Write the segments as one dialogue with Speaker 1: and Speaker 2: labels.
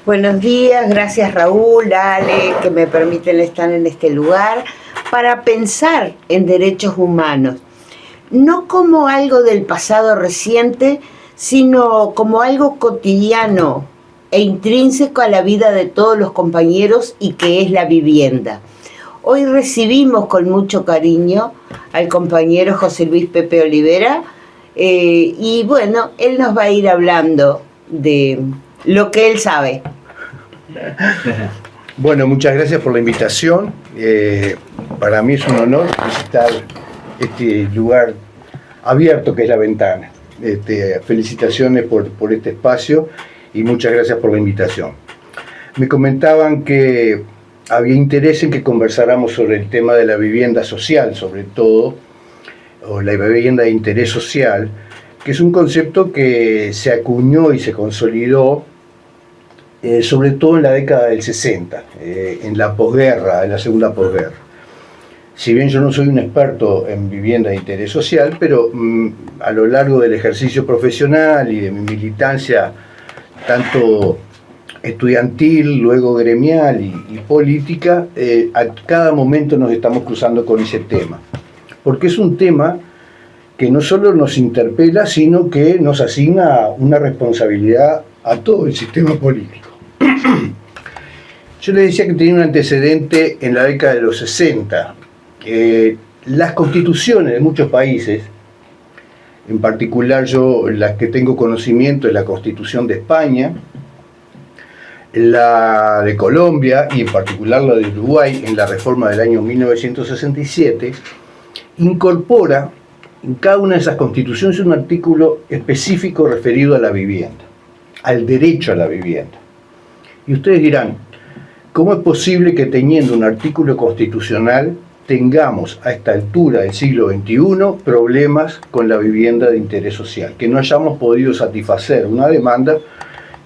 Speaker 1: Buenos días, gracias Raúl, Ale, que me permiten estar en este lugar para pensar en derechos humanos, no como algo del pasado reciente, sino como algo cotidiano e intrínseco a la vida de todos los compañeros y que es la vivienda. Hoy recibimos con mucho cariño al compañero José Luis Pepe Olivera y bueno, él nos va a ir hablando de lo que él sabe.
Speaker 2: Bueno, muchas gracias por la invitación. Para mí es un honor visitar este lugar abierto que es La Ventana. Felicitaciones por este espacio y muchas gracias por la invitación. Me comentaban que había interés en que conversáramos sobre el tema de la vivienda social, sobre todo, o la vivienda de interés social, que es un concepto que se acuñó y se consolidó sobre todo en la década del 60, en la posguerra, en la segunda posguerra. Si bien yo no soy un experto en vivienda de interés social, pero a lo largo del ejercicio profesional y de mi militancia, tanto estudiantil, luego gremial y política, a cada momento nos estamos cruzando con ese tema. Porque es un tema que no solo nos interpela, sino que nos asigna una responsabilidad a todo el sistema político. Yo les decía que tenía un antecedente en la década de los 60. Las constituciones de muchos países, en particular yo las que tengo conocimiento es la Constitución de España, la de Colombia y en particular la de Uruguay en la reforma del año 1967, incorpora en cada una de esas constituciones un artículo específico referido a la vivienda, al derecho a la vivienda. Y ustedes dirán, ¿cómo es posible que teniendo un artículo constitucional tengamos a esta altura del siglo XXI problemas con la vivienda de interés social? Que no hayamos podido satisfacer una demanda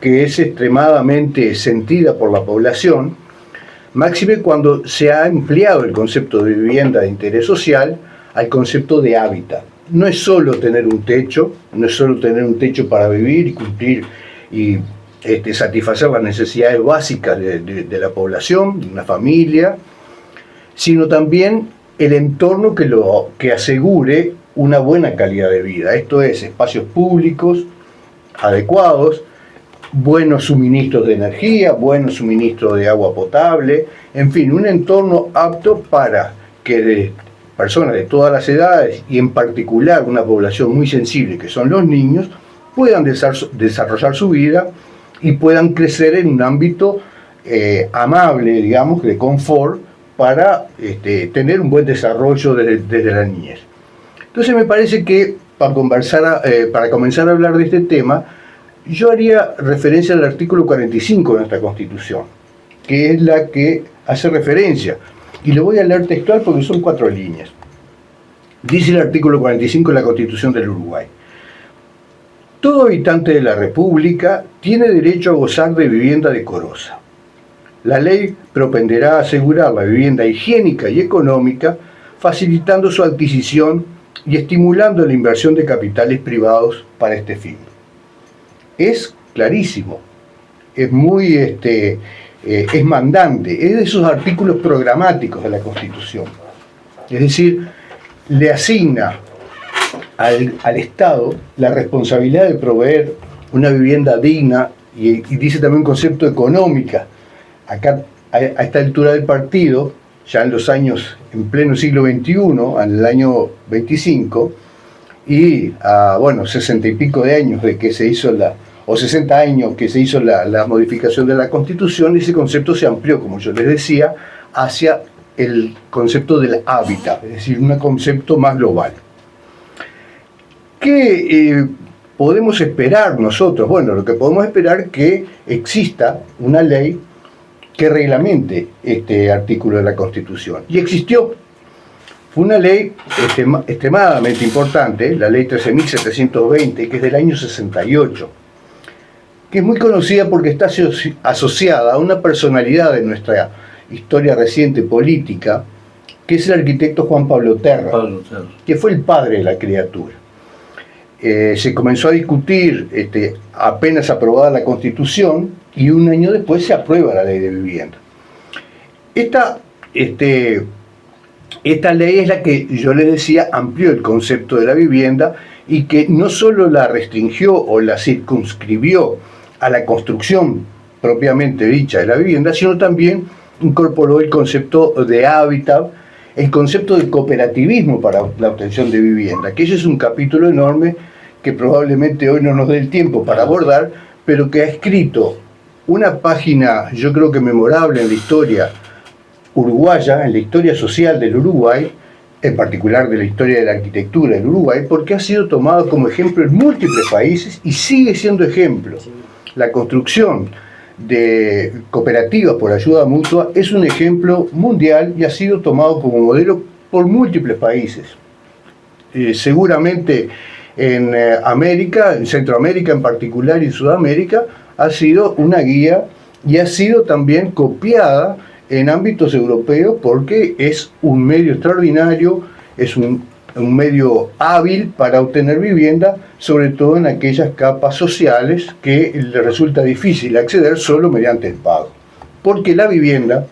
Speaker 2: que es extremadamente sentida por la población, máxime cuando se ha empleado el concepto de vivienda de interés social al concepto de hábitat. No es solo tener un techo, no es solo tener un techo para vivir y cumplir y satisfacer las necesidades básicas de la población, de una familia, sino también el entorno que asegure una buena calidad de vida. Esto es, espacios públicos adecuados, buenos suministros de energía, buenos suministros de agua potable, en fin, un entorno apto para que personas de todas las edades y en particular una población muy sensible que son los niños puedan desarrollar su vida y puedan crecer en un ámbito amable, digamos, de confort para tener un buen desarrollo desde la niñez. Entonces me parece que para comenzar a hablar de este tema, yo haría referencia al artículo 45 de nuestra Constitución, que es la que hace referencia, y lo voy a leer textual porque son 4 líneas. Dice el artículo 45 de la Constitución del Uruguay: todo habitante de la República tiene derecho a gozar de vivienda decorosa. La ley propenderá a asegurar la vivienda higiénica y económica, facilitando su adquisición y estimulando la inversión de capitales privados para este fin. Es clarísimo, es muy es mandante, es de esos artículos programáticos de la Constitución. Es decir, le asigna al Estado la responsabilidad de proveer una vivienda digna y dice también un concepto económica. Acá, a esta altura del partido, ya en los años, en pleno siglo XXI, en el año 25, y a 60 y pico de años de que se hizo 60 años que se hizo la modificación de la Constitución, ese concepto se amplió, como yo les decía, hacia el concepto del hábitat, es decir, un concepto más global. ¿Qué podemos esperar nosotros? Bueno, lo que podemos esperar es que exista una ley que reglamente este artículo de la Constitución. Y existió. Fue una ley extremadamente importante, la ley 13.720, que es del año 68, que es muy conocida porque está asociada a una personalidad de nuestra historia reciente política, que es el arquitecto Juan Pablo Terra, que fue el padre de la criatura. Se comenzó a discutir, apenas aprobada la Constitución, y un año después se aprueba la ley de vivienda. Esta ley es la que yo les decía amplió el concepto de la vivienda y que no solo la restringió o la circunscribió a la construcción propiamente dicha de la vivienda, sino también incorporó el concepto de hábitat, el concepto de cooperativismo para la obtención de vivienda, que ese es un capítulo enorme que probablemente hoy no nos dé el tiempo para abordar, pero que ha escrito una página, yo creo que memorable en la historia uruguaya, en la historia social del Uruguay, en particular de la historia de la arquitectura del Uruguay, porque ha sido tomado como ejemplo en múltiples países y sigue siendo ejemplo. La construcción de cooperativas por ayuda mutua es un ejemplo mundial y ha sido tomado como modelo por múltiples países. Seguramente en América, en Centroamérica en particular y en Sudamérica, ha sido una guía y ha sido también copiada en ámbitos europeos porque es un medio extraordinario, es un medio hábil para obtener vivienda, sobre todo en aquellas capas sociales que le resulta difícil acceder solo mediante el pago. Porque la vivienda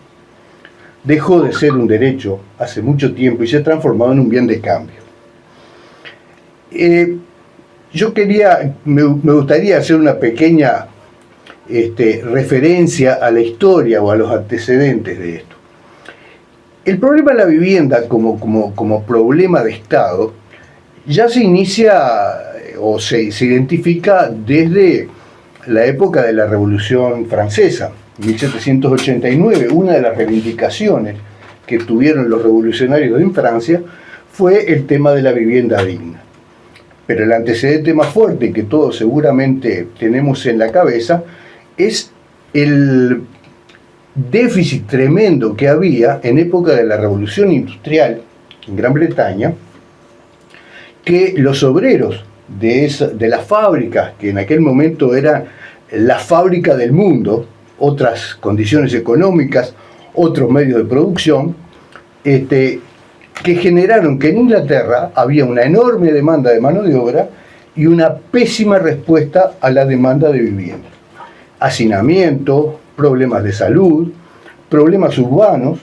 Speaker 2: dejó de ser un derecho hace mucho tiempo y se ha transformado en un bien de cambio. Me gustaría hacer una pequeña referencia a la historia o a los antecedentes de esto. El problema de la vivienda como problema de Estado ya se inicia o se identifica desde la época de la Revolución Francesa, 1789. Una de las reivindicaciones que tuvieron los revolucionarios en Francia fue el tema de la vivienda digna. Pero el antecedente más fuerte que todos seguramente tenemos en la cabeza es el déficit tremendo que había en época de la Revolución Industrial en Gran Bretaña, que los obreros de las fábricas, que en aquel momento eran la fábrica del mundo, otras condiciones económicas, otros medios de producción, que generaron que en Inglaterra había una enorme demanda de mano de obra y una pésima respuesta a la demanda de vivienda. Hacinamiento, problemas de salud, problemas urbanos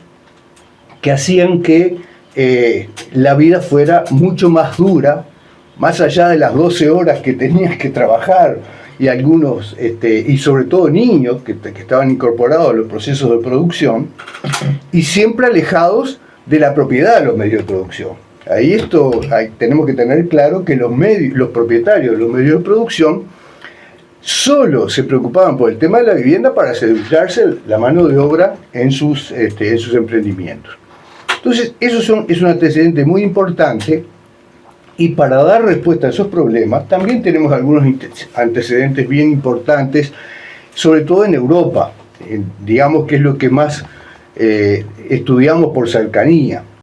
Speaker 2: que hacían que la vida fuera mucho más dura, más allá de las 12 horas que tenías que trabajar y algunos, y sobre todo niños que estaban incorporados a los procesos de producción y siempre alejados de la propiedad de los medios de producción. Tenemos que tener claro que los propietarios de los medios de producción solo se preocupaban por el tema de la vivienda para asegurarse la mano de obra en sus emprendimientos. Entonces, es un antecedente muy importante, y para dar respuesta a esos problemas también tenemos algunos antecedentes bien importantes, sobre todo en Europa, digamos que es lo que más estudiamos por cercanía.